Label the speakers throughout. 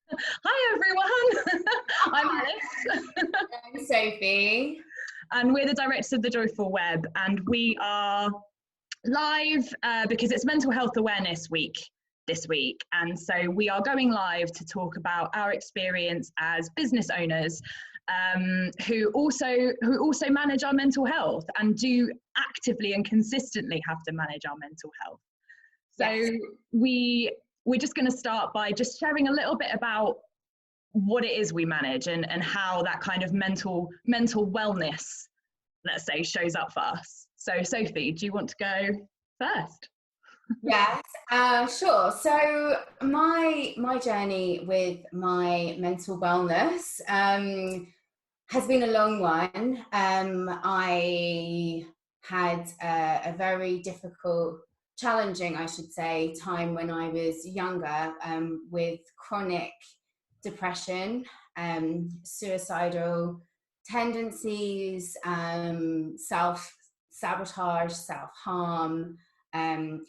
Speaker 1: Hi everyone, I'm Alice.
Speaker 2: I'm Sophie.
Speaker 1: And we're the directors of The Joyful Web, and we are live because it's Mental Health Awareness Week this week, and so we are going live to talk about our experience as business owners who also manage our mental health and do actively and consistently have to manage our mental health. So yes. We're just going to start by just sharing a little bit about what it is we manage and how that kind of mental wellness, let's say, shows up for us. So Sophie, do you want to go first?
Speaker 2: Yes, sure. So my journey with my mental wellness has been a long one. I had a very difficult, challenging, I should say, time when I was younger with chronic depression, suicidal tendencies, self-sabotage, self-harm,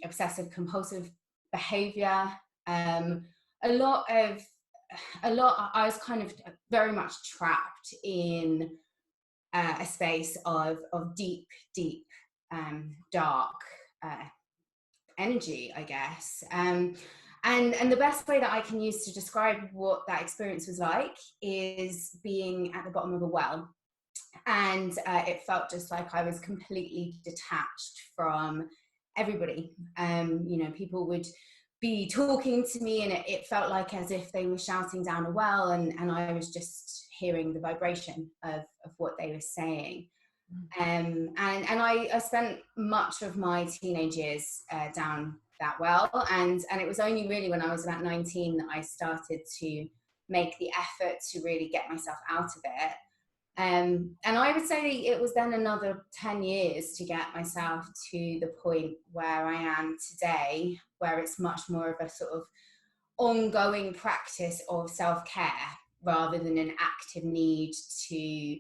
Speaker 2: obsessive compulsive behavior. I was kind of very much trapped in a space of deep, dark energy, I guess. And the best way that I can use to describe what that experience was like is being at the bottom of a well. And it felt just like I was completely detached from everybody. People would be talking to me and it felt like as if they were shouting down a well, and I was just hearing the vibration of what they were saying. And I spent much of my teenage years down that well, and it was only really when I was about 19 that I started to make the effort to really get myself out of it. And I would say it was then another 10 years to get myself to the point where I am today, where it's much more of a sort of ongoing practice of self-care rather than an active need to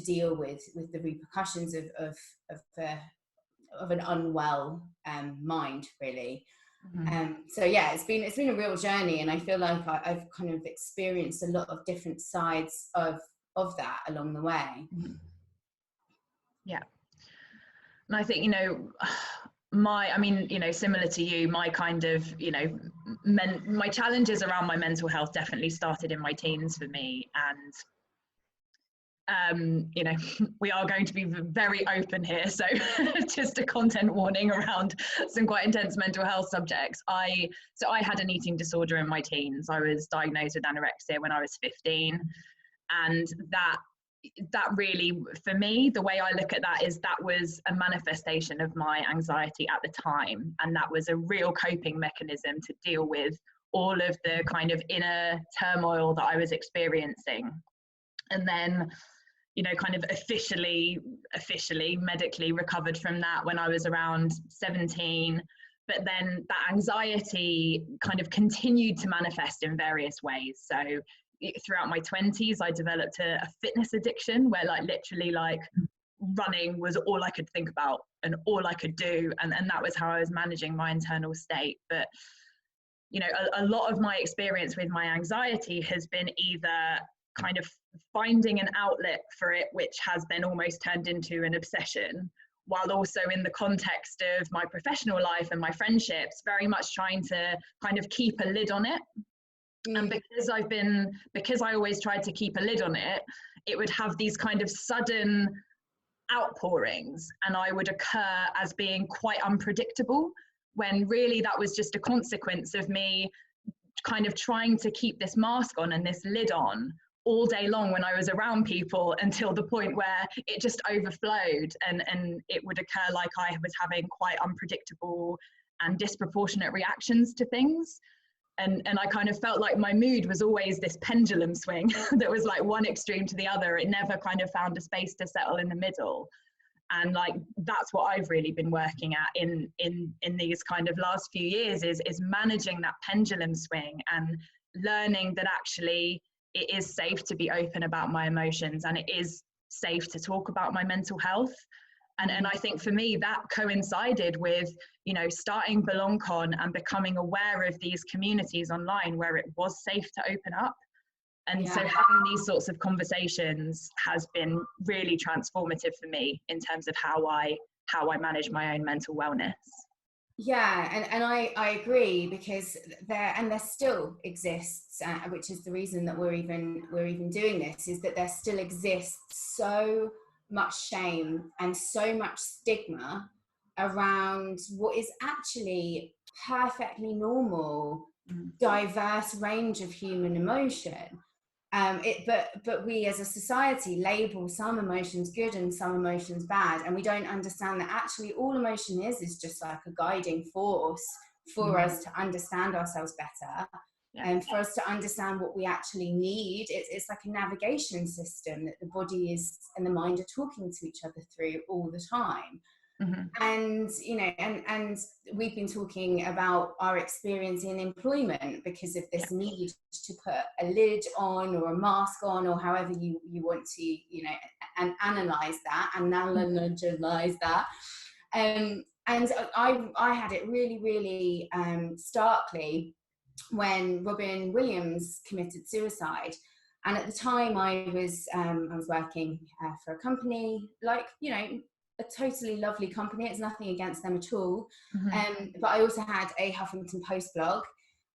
Speaker 2: deal with the repercussions of an unwell mind, really. So yeah, it's been a real journey, and I feel like I've kind of experienced a lot of different sides of that along the way.
Speaker 1: Yeah. And I think, similar to you, my kind of, my challenges around my mental health definitely started in my teens for me. And, we are going to be very open here. So just a content warning around some quite intense mental health subjects. I had an eating disorder in my teens. I was diagnosed with anorexia when I was 15. And that really, for me, the way I look at that is that was a manifestation of my anxiety at the time. And that was a real coping mechanism to deal with all of the kind of inner turmoil that I was experiencing. And then, kind of officially medically recovered from that when I was around 17. But then that anxiety kind of continued to manifest in various ways. So throughout my 20s, I developed a fitness addiction where literally running was all I could think about and all I could do. And that was how I was managing my internal state. But, a lot of my experience with my anxiety has been either kind of finding an outlet for it, which has then almost turned into an obsession, while also in the context of my professional life and my friendships, very much trying to kind of keep a lid on it. And because I always tried to keep a lid on it, it would have these kind of sudden outpourings, and I would occur as being quite unpredictable, when really that was just a consequence of me kind of trying to keep this mask on and this lid on all day long when I was around people, until the point where it just overflowed, and it would occur like I was having quite unpredictable and disproportionate reactions to things. And I kind of felt like my mood was always this pendulum swing that was like one extreme to the other. It never kind of found a space to settle in the middle. And that's what I've really been working at in these kind of last few years is managing that pendulum swing and learning that actually it is safe to be open about my emotions, and it is safe to talk about my mental health. And I think for me, that coincided with, you know, starting BelongCon and becoming aware of these communities online where it was safe to open up. And so having these sorts of conversations has been really transformative for me in terms of how I manage my own mental wellness.
Speaker 2: Yeah, and I agree, because there still exists, which is the reason that we're even doing this, is that there still exists so much shame and so much stigma around what is actually perfectly normal, diverse range of human emotion. But we as a society label some emotions good and some emotions bad, and we don't understand that actually all emotion is just like a guiding force for us to understand ourselves better, and for us to understand what we actually need. It's like a navigation system that the body and the mind are talking to each other through all the time. And you know, and we've been talking about our experience in employment because of this need to put a lid on or a mask on, or however you want to, you know, and analyze that. And I had it really starkly when Robin Williams committed suicide. And at the time I was working for a company, like, you know, a totally lovely company. It's nothing against them at all. But I also had a Huffington Post blog,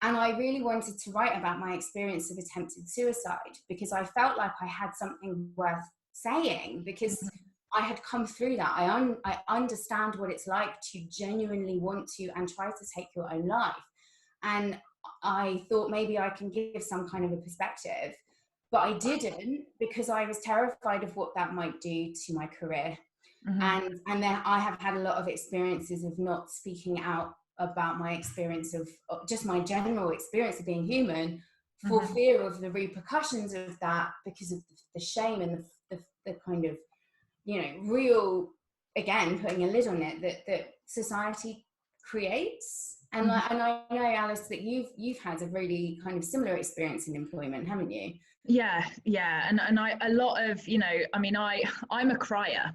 Speaker 2: and I really wanted to write about my experience of attempted suicide because I felt like I had something worth saying, because I had come through that. I understand what it's like to genuinely want to and try to take your own life. And I thought maybe I can give some kind of a perspective, but I didn't, because I was terrified of what that might do to my career. And then I have had a lot of experiences of not speaking out about my experience of just my general experience of being human, for fear of the repercussions of that, because of the shame and the kind of, you know, real, again, putting a lid on it that society creates. And and I know, Alice, that you've had a really kind of similar experience in employment, haven't you?
Speaker 1: Yeah. And I, a lot of, you know, I mean, I'm a crier.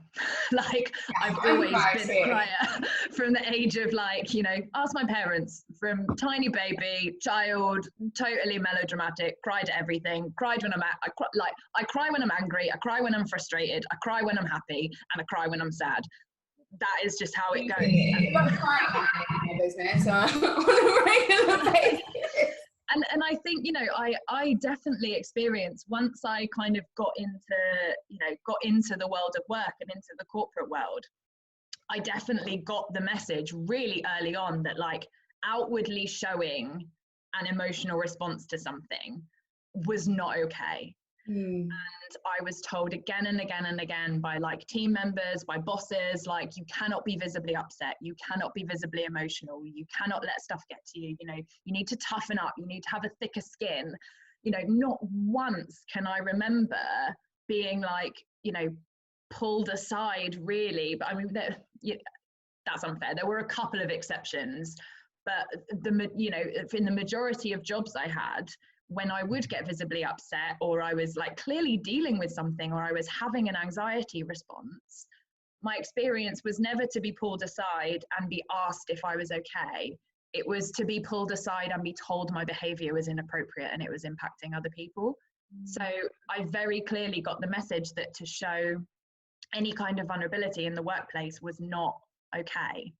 Speaker 1: Like, I've always been a crier from the age of, like, you know, ask my parents, from tiny baby, child, totally melodramatic, cried at everything, cried when I cry when I'm angry, I cry when I'm frustrated, I cry when I'm happy, and I cry when I'm sad. That is just how it goes.
Speaker 2: You've got crying in your business on a regular basis.
Speaker 1: And I think, you know, I definitely experienced, once I kind of got into the world of work and into the corporate world, I definitely got the message really early on that, like, outwardly showing an emotional response to something was not okay. And I was told again and again and again by, like, team members, by bosses, like, you cannot be visibly upset, you cannot be visibly emotional, you cannot let stuff get to you, you know, you need to toughen up, you need to have a thicker skin. You know, not once can I remember being, like, you know, pulled aside, really. But I mean, that's unfair. There were a couple of exceptions, but you know, in the majority of jobs I had, when I would get visibly upset, or I was, like, clearly dealing with something, or I was having an anxiety response, my experience was never to be pulled aside and be asked if I was okay. It was to be pulled aside and be told my behavior was inappropriate and it was impacting other people. So I very clearly got the message that to show any kind of vulnerability in the workplace was not okay.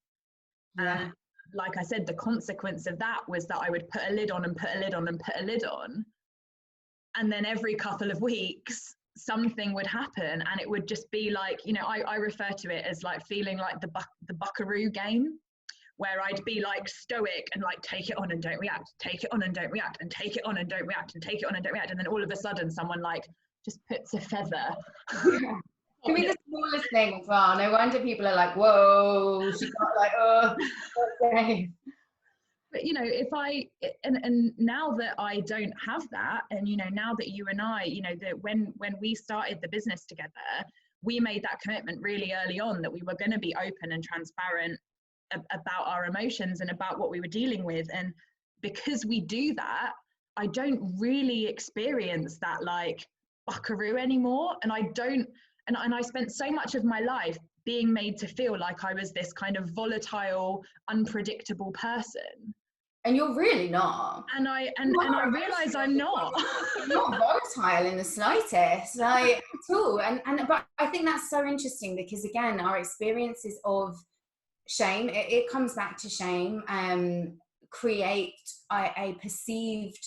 Speaker 1: And like I said, the consequence of that was that I would put a lid on and put a lid on and put a lid on. And then every couple of weeks, something would happen, and it would just be like, you know, I refer to it as, like, feeling like the buckaroo game, where I'd be, like, stoic and, like, take it on and don't react, take it on and don't react, and take it on and don't react, and take it on and don't react. And then all of a sudden someone, like, just puts a feather.
Speaker 2: Can be the smallest thing as well. No wonder people are like, whoa, she's not like, oh, okay.
Speaker 1: But, you know, and now that I don't have that, and, you know, now that you and I, you know, that when we started the business together, we made that commitment really early on that we were going to be open and transparent about our emotions and about what we were dealing with. And because we do that, I don't really experience that, like, buckaroo anymore. And I don't, and I spent so much of my life being made to feel like I was this kind of volatile, unpredictable person.
Speaker 2: And you're really not.
Speaker 1: And I realise I'm not.
Speaker 2: You're not volatile in the slightest, like at all. But I think that's so interesting, because again, our experiences of shame, it comes back to shame, create a perceived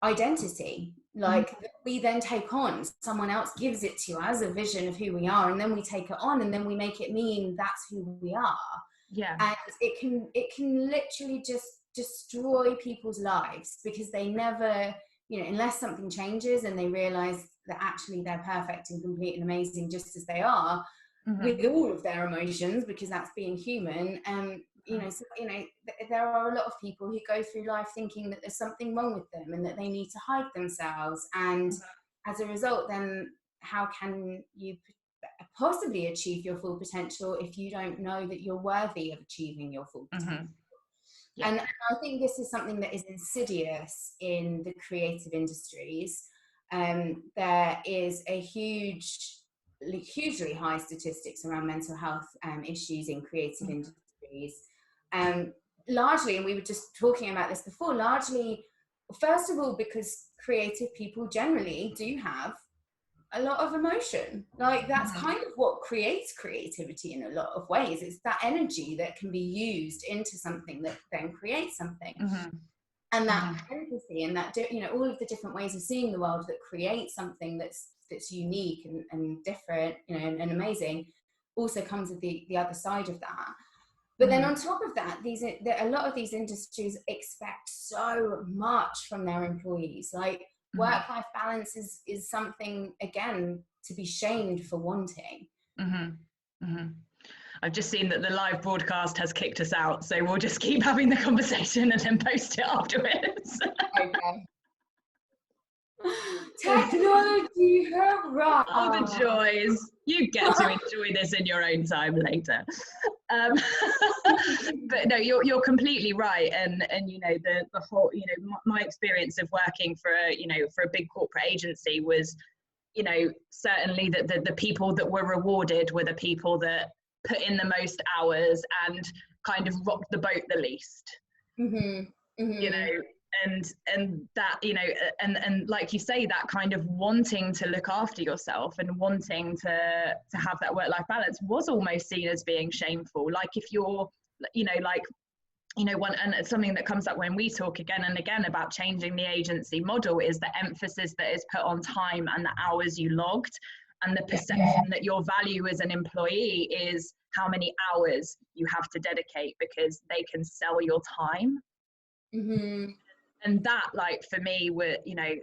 Speaker 2: identity, like we then take on. Someone else gives it to you as a vision of who we are, and then we take it on, and then we make it mean that's who we are.
Speaker 1: Yeah.
Speaker 2: And it can literally just destroy people's lives, because they never, you know, unless something changes and they realize that actually they're perfect and complete and amazing just as they are, with all of their emotions, because that's being human. You know, so, you know, there are a lot of people who go through life thinking that there's something wrong with them and that they need to hide themselves, and as a result, then how can you possibly achieve your full potential if you don't know that you're worthy of achieving your full potential? Yeah. And I think this is something that is insidious in the creative industries. There is a hugely high statistics around mental health issues in creative industries. Largely, and we were just talking about this before, largely, first of all, because creative people generally do have a lot of emotion. Like that's kind of what creates creativity in a lot of ways. It's that energy that can be used into something that then creates something. And that empathy and that, you know, all of the different ways of seeing the world that create something that's unique and different, you know, and amazing, also comes with the other side of that. But then on top of that, a lot of these industries expect so much from their employees. Like work-life balance is something, again, to be shamed for wanting.
Speaker 1: I've just seen that the live broadcast has kicked us out, so we'll just keep having the conversation and then post it afterwards.
Speaker 2: Okay. Technology, hurrah!
Speaker 1: Oh, the joys. You get to enjoy this in your own time later. But no, you're completely right. And you know, the whole, you know, my experience of working for a big corporate agency was, you know, certainly that the people that were rewarded were the people that put in the most hours and kind of rocked the boat the least. You know, and that, you know, and like you say, that kind of wanting to look after yourself and wanting to have that work-life balance was almost seen as being shameful. Like if you're, you know, like, you know, and it's something that comes up when we talk again and again about changing the agency model is the emphasis that is put on time and the hours you logged, and the perception that your value as an employee is how many hours you have to dedicate because they can sell your time. And that, like, for me, were, you know,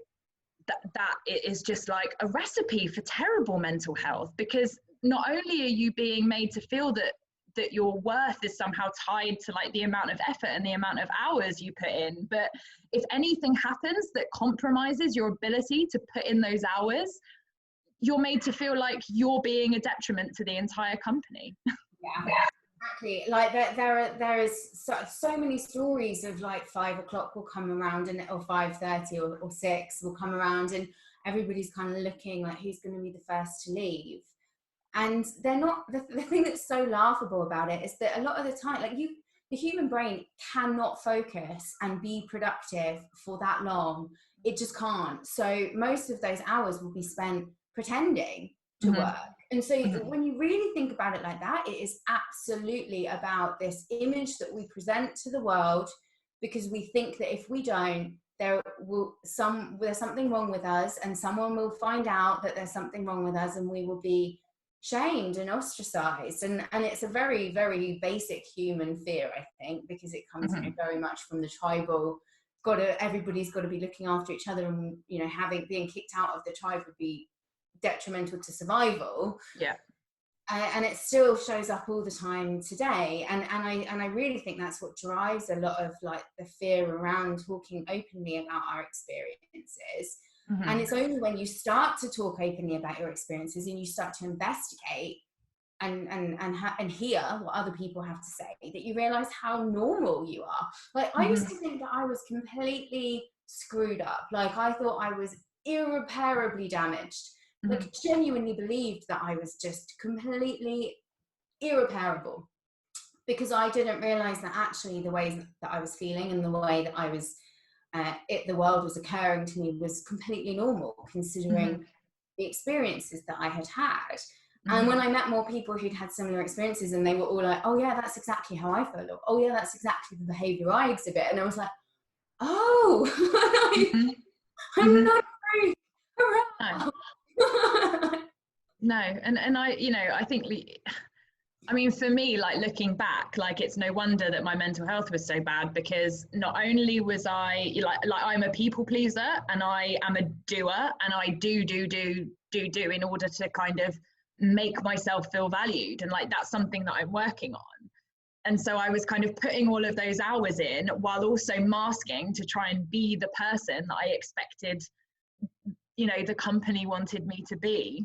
Speaker 1: that it is just like a recipe for terrible mental health, because not only are you being made to feel that your worth is somehow tied to like the amount of effort and the amount of hours you put in, but if anything happens that compromises your ability to put in those hours, you're made to feel like you're being a detriment to the entire company.
Speaker 2: Yeah. Exactly. Like there is so many stories of like 5 o'clock will come around or 5:30 or 6 will come around, and everybody's kind of looking like who's going to be the first to leave. And they're not, the thing that's so laughable about it is that a lot of the time, like the human brain cannot focus and be productive for that long. It just can't. So most of those hours will be spent pretending to work. And so when you really think about it like that, it is absolutely about this image that we present to the world, because we think that if we don't, there's something wrong with us, and someone will find out that there's something wrong with us, and we will be shamed and ostracized. And it's a very, very basic human fear, I think, because it comes very much from the tribal, everybody's got to be looking after each other, and, you know, being kicked out of the tribe would be detrimental to survival.
Speaker 1: Yeah.
Speaker 2: And it still shows up all the time today, and I really think that's what drives a lot of like the fear around talking openly about our experiences. And it's only when you start to talk openly about your experiences and you start to investigate and hear what other people have to say that you realize how normal you are. Like I used to think that I was completely screwed up. Like I thought I was irreparably damaged. Like genuinely believed that I was just completely irreparable, because I didn't realize that actually the ways that I was feeling and the way that I was, the world was occurring to me was completely normal, considering the experiences that I had had. And when I met more people who'd had similar experiences, and they were all like, oh yeah, that's exactly how I feel, or oh yeah, that's exactly the behavior I exhibit. And I was like, oh, I'm not free.
Speaker 1: No, and I, you know, I think, I mean, for me, like looking back, like it's no wonder that my mental health was so bad, because not only was I like I'm a people pleaser, and I am a doer, and I do in order to kind of make myself feel valued, and like that's something that I'm working on. And so I was kind of putting all of those hours in while also masking to try and be the person that I expected, you know, the company wanted me to be.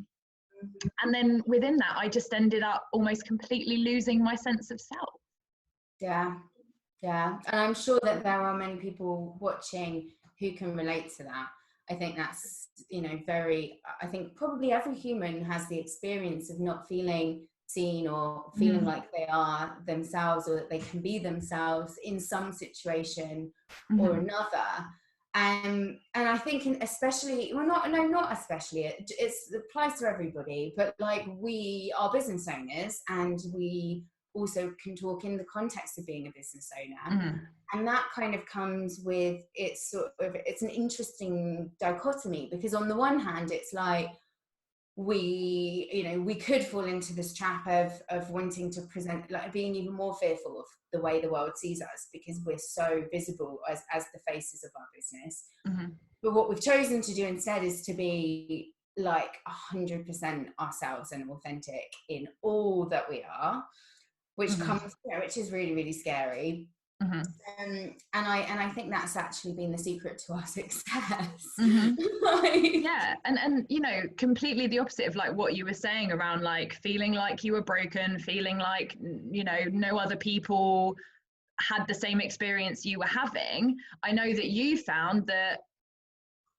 Speaker 1: And then within that, I just ended up almost completely losing my sense of self.
Speaker 2: Yeah, and I'm sure that there are many people watching who can relate to that. I think that's, you know, I think probably every human has the experience of not feeling seen, or feeling like they are themselves, or that they can be themselves in some situation or another. And I think, especially, well, not especially, it applies to everybody, but like, we are business owners, and we also can talk in the context of being a business owner. And that kind of comes with, it's an interesting dichotomy, because on the one hand, it's like, we could fall into this trap of wanting to present, like being even more fearful of the way the world sees us, because we're so visible as the faces of our business. But what we've chosen to do instead is to be like 100% ourselves and authentic in all that we are, which comes, you know, which is really, really scary. And I think that's actually been the secret to our success.
Speaker 1: Yeah, and you know, completely the opposite of like what you were saying around like feeling like you were broken, feeling like, you know, no other people had the same experience you were having. I know that you found that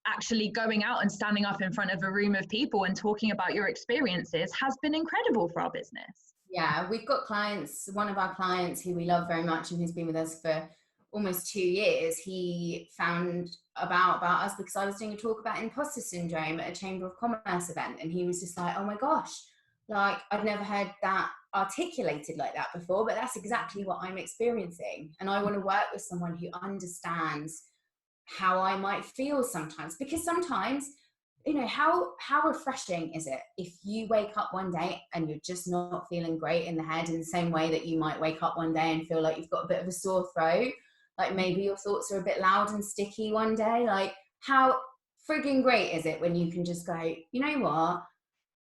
Speaker 1: actually going out and standing up in front of a room of people and talking about your experiences has been incredible for our business.
Speaker 2: Yeah, we've got clients, one of our clients who we love very much and who's been with us for almost 2 years, he found about us because I was doing a talk about imposter syndrome at a Chamber of Commerce event, and he was just like, oh my gosh, like I've never heard that articulated like that before, but that's exactly what I'm experiencing, and I want to work with someone who understands how I might feel sometimes, because sometimes, you know, how refreshing is it if you wake up one day and you're just not feeling great in the head, in the same way that you might wake up one day and feel like you've got a bit of a sore throat, like maybe your thoughts are a bit loud and sticky one day. Like, how frigging great is it when you can just go, you know what,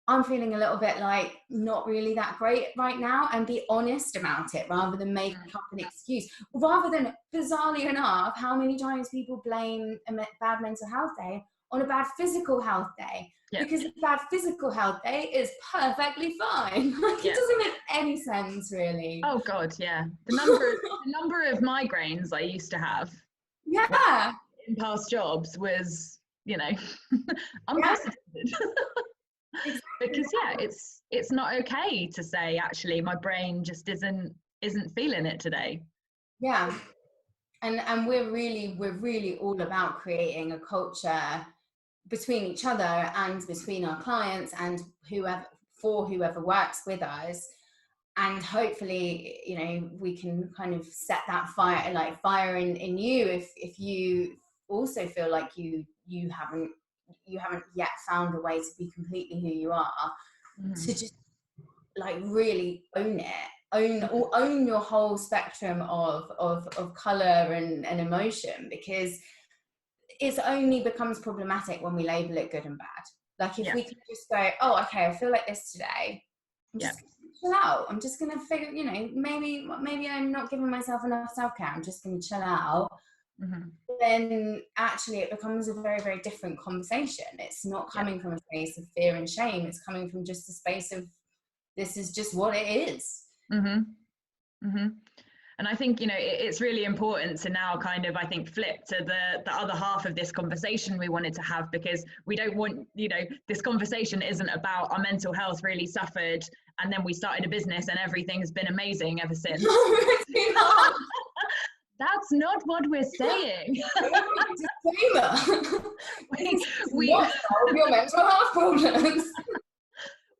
Speaker 2: I'm feeling a little bit like not really that great right now, and be honest about it rather than make up an excuse. Rather than, bizarrely enough, how many times people blame a bad mental health day on a bad physical health day, because a bad physical health day is perfectly fine. Like, it doesn't make any sense, really.
Speaker 1: Oh God, yeah. The number of migraines I used to have, in past jobs was, you know, unprecedented. Because it's not okay to say, actually my brain just isn't feeling it today.
Speaker 2: Yeah. And we're really all about creating a culture between each other and between our clients and whoever works with us. And hopefully, you know, we can kind of set that fire in you, if you also feel like you haven't yet found a way to be completely who you are, to just like really own it, own your whole spectrum of color and emotion, because it only becomes problematic when we label it good and bad. Like, if we can just go, oh, okay, I feel like this today, I'm just gonna chill out, I'm just gonna figure, you know, maybe I'm not giving myself enough self-care, I'm just gonna chill out. Then actually it becomes a very, very different conversation. It's not coming from a space of fear and shame, it's coming from just a space of, this is just what it is.
Speaker 1: And I think, you know, it's really important to now kind of, I think, flip to the other half of this conversation we wanted to have, because we don't want, you know, this conversation isn't about our mental health really suffered and then we started a business and everything's been amazing ever since. That's not what we're saying.
Speaker 2: we not solve your mental health problems.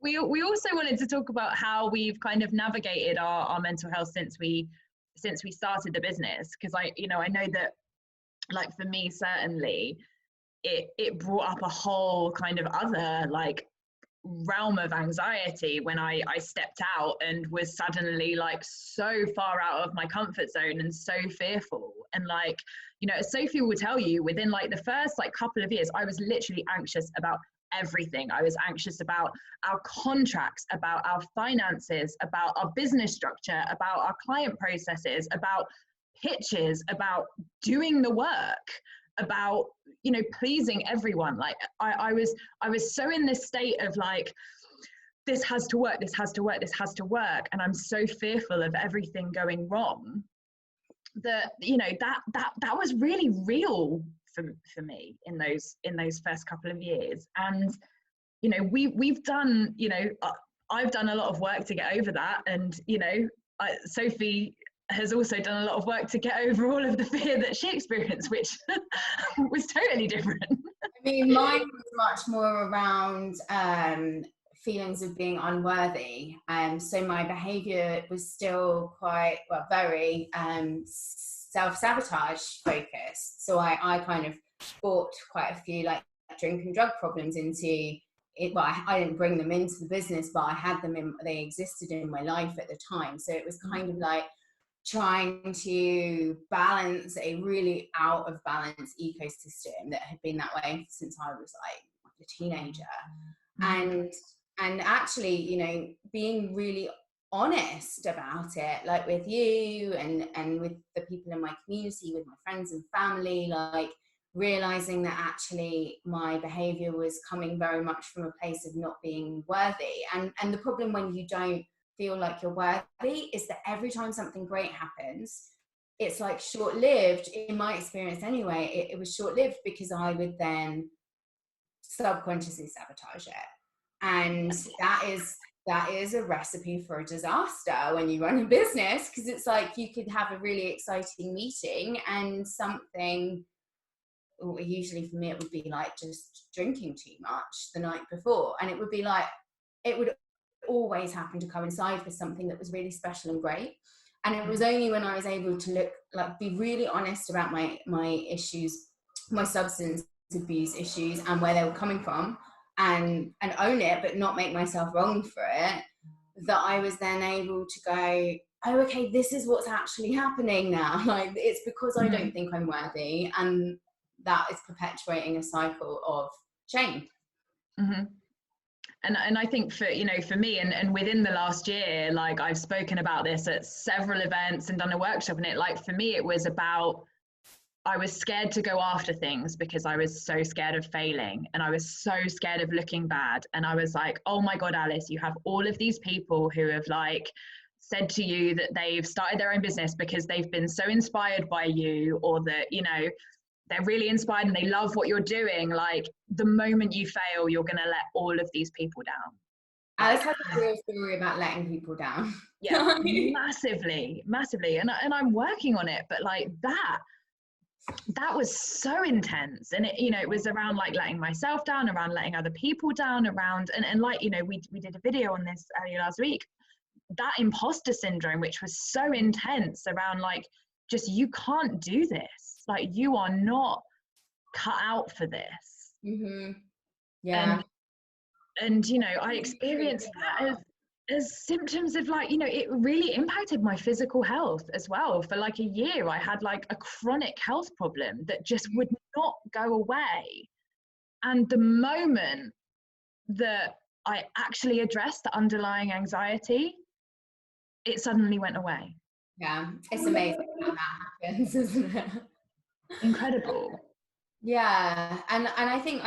Speaker 1: We also wanted to talk about how we've kind of navigated our mental health since we started the business, because I know that, like, for me certainly it brought up a whole kind of other like realm of anxiety when I stepped out and was suddenly like so far out of my comfort zone and so fearful. And like, you know, as Sophie will tell you, within like the first like couple of years, I was literally anxious about everything. I was anxious about our contracts, about our finances, about our business structure, about our client processes, about pitches, about doing the work, about, you know, pleasing everyone. Like I was so in this state of like, this has to work, this has to work, this has to work, and I'm so fearful of everything going wrong that, you know, that was really real for me in those first couple of years. And, you know, we've done, you know, I've done a lot of work to get over that, and, you know, Sophie has also done a lot of work to get over all of the fear that she experienced, which was totally different.
Speaker 2: I mean, mine was much more around feelings of being unworthy. So my behaviour was still quite, well, very self-sabotage focused. So I kind of brought quite a few like drink and drug problems into it. Well, I didn't bring them into the business, but I had them they existed in my life at the time. So it was kind of like trying to balance a really out of balance ecosystem that had been that way since I was like a teenager. And actually, you know, being really honest about it, like with you and with the people in my community, with my friends and family, like realizing that actually my behavior was coming very much from a place of not being worthy. And the problem when you don't feel like you're worthy is that every time something great happens, it's like short-lived. In my experience anyway, it was short-lived, because I would then subconsciously sabotage it. And that is a recipe for a disaster when you run a business, because it's like you could have a really exciting meeting and something, usually for me it would be like just drinking too much the night before, and it would be like, it would always happen to coincide with something that was really special and great. And it was only when I was able to be really honest about my issues, my substance abuse issues, and where they were coming from, and own it, but not make myself wrong for it, that I was then able to go, oh, okay, this is what's actually happening now. Like, it's because I don't think I'm worthy, and that is perpetuating a cycle of shame.
Speaker 1: And I think for me and within the last year, like, I've spoken about this at several events and done a workshop on it. Like, for me, it was about, I was scared to go after things because I was so scared of failing, and I was so scared of looking bad. And I was like, oh my God, Alice, you have all of these people who have like said to you that they've started their own business because they've been so inspired by you, or that, you know, they're really inspired and they love what you're doing. Like, the moment you fail, you're going to let all of these people down.
Speaker 2: Alice has a real story about letting people down.
Speaker 1: Yeah, massively. And I'm working on it, but like that was so intense. And it, you know, it was around like letting myself down, around letting other people down, around, and like, you know, we did a video on this earlier last week, that imposter syndrome, which was so intense, around like, just, you can't do this. Like, you are not cut out for this.
Speaker 2: Yeah.
Speaker 1: And you know, I experienced that as symptoms of, like, you know, it really impacted my physical health as well. For like a year, I had like a chronic health problem that just would not go away. And the moment that I actually addressed the underlying anxiety, it suddenly went away.
Speaker 2: Yeah, it's amazing how that happens, isn't it?
Speaker 1: Incredible.
Speaker 2: Yeah, and I think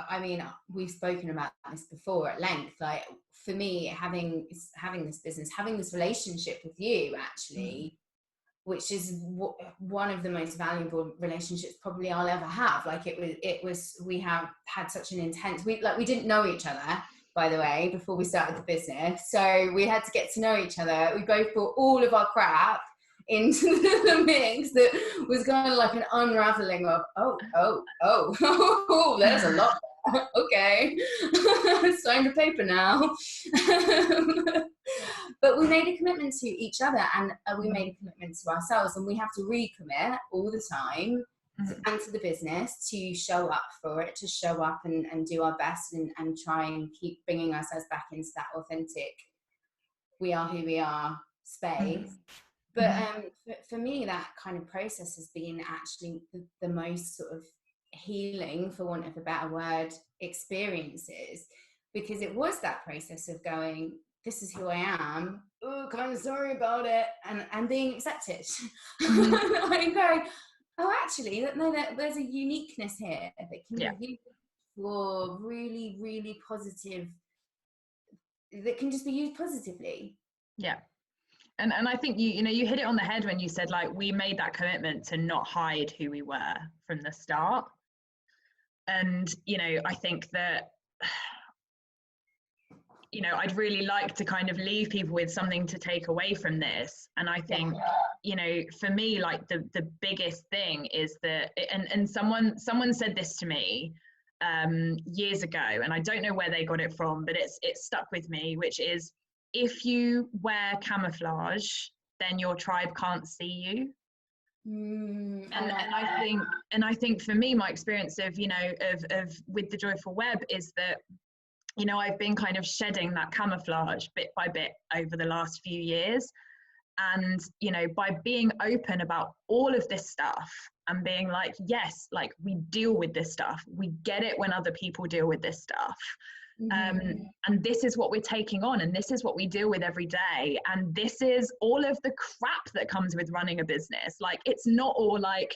Speaker 2: I mean, we've spoken about this before at length. Like for me, having this business, having this relationship with you, actually, which is one of the most valuable relationships probably I'll ever have. Like we have had such an intense, we didn't know each other, by the way, before we started the business. So we had to get to know each other. We both brought all of our crap into the mix that was kind of like an unraveling of, oh, there's a lot there. Okay. Sign the paper now. But we made a commitment to each other, and we made a commitment to ourselves, and we have to recommit all the time and to the business to show up for it, to show up and do our best and try and keep bringing ourselves back into that authentic, we are who we are space. But for me, that kind of process has been actually the most sort of healing, for want of a better word, experiences, because it was that process of going, this is who I am, oh, kind of sorry about it, and being accepted. I'm going, oh, actually, no, there's a uniqueness here that can be used for really, really positive, that can just be used positively.
Speaker 1: Yeah. And I think you hit it on the head when you said, like, we made that commitment to not hide who we were from the start. And, I think that, I'd really like to kind of leave people with something to take away from this. And I think, for me, like the biggest thing is that, and someone said this to me years ago, and I don't know where they got it from, but it stuck with me, which is, if you wear camouflage, then your tribe can't see you. And I think for me, my experience of with the Joyful Web is that, I've been kind of shedding that camouflage bit by bit over the last few years. And, by being open about all of this stuff and being like, yes, like, we deal with this stuff. We get it when other people deal with this stuff. And this is what we're taking on, and this is what we deal with every day, and this is all of the crap that comes with running a business. Like, it's not all like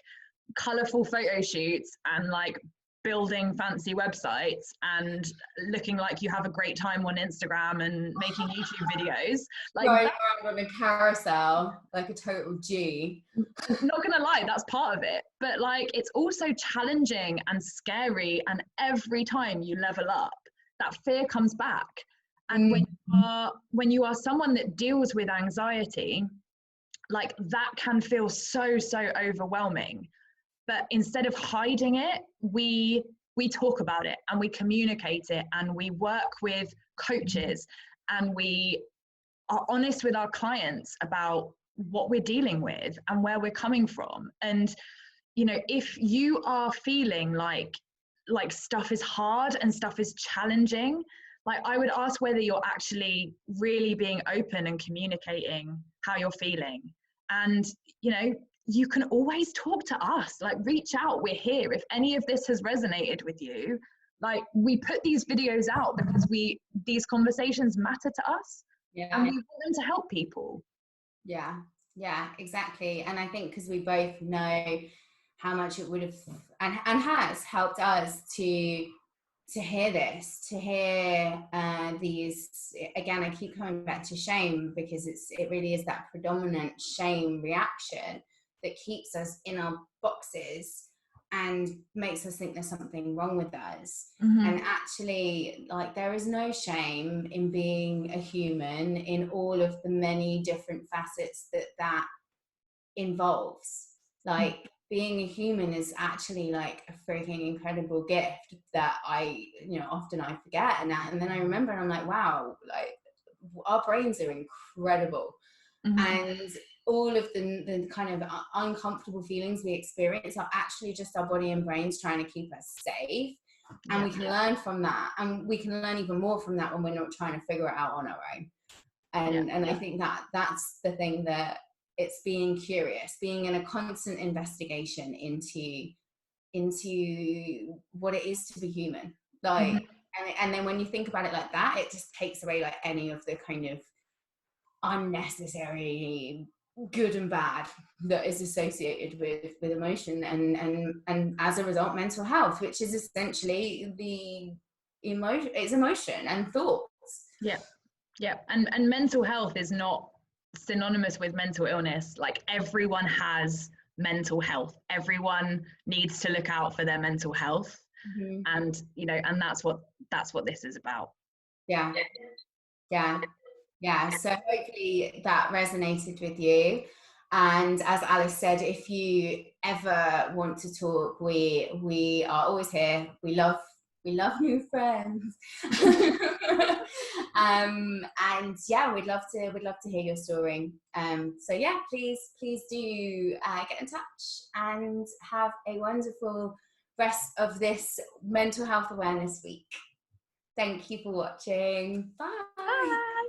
Speaker 1: colorful photo shoots and like building fancy websites and looking like you have a great time on Instagram and making YouTube videos. Like,
Speaker 2: going around on a carousel like a total G.
Speaker 1: Not gonna lie, that's part of it, but like, it's also challenging and scary, and every time you level up, that fear comes back. And when you are someone that deals with anxiety, like, that can feel so overwhelming. But instead of hiding it, we talk about it, and we communicate it, and we work with coaches, and we are honest with our clients about what we're dealing with and where we're coming from. And, if you are feeling like stuff is hard and stuff is challenging, like, I would ask whether you're actually really being open and communicating how you're feeling. And, you can always talk to us, like, reach out, we're here. If any of this has resonated with you, like, we put these videos out because these conversations matter to us, and we want them to help people.
Speaker 2: Yeah, exactly. And I think because we both know how much it would have and has helped us to hear this, to hear these, again, I keep coming back to shame, because it really is that predominant shame reaction that keeps us in our boxes and makes us think there's something wrong with us. And actually, like, there is no shame in being a human in all of the many different facets that involves. Like, being a human is actually like a freaking incredible gift that often I forget. And then I remember, and I'm like, wow, like, our brains are incredible. And all of the kind of uncomfortable feelings we experience are actually just our body and brains trying to keep us safe. And we can learn from that, and we can learn even more from that when we're not trying to figure it out on our own. And I think that's the thing, that it's being curious, being in a constant investigation into what it is to be human. Like, and then when you think about it like that, it just takes away like any of the kind of unnecessary good and bad that is associated with emotion, and as a result mental health, which is essentially the emotion and thoughts.
Speaker 1: And mental health is not synonymous with mental illness. Like, everyone has mental health, everyone needs to look out for their mental health.
Speaker 2: Mm-hmm.
Speaker 1: And and that's what this is about.
Speaker 2: Yeah so hopefully that resonated with you. And as Alice said, if you ever want to talk, we are always here. We love new friends. And yeah, we'd love to hear your story. So yeah, please do get in touch, and have a wonderful rest of this Mental Health Awareness Week. Thank you for watching. Bye.
Speaker 1: Bye.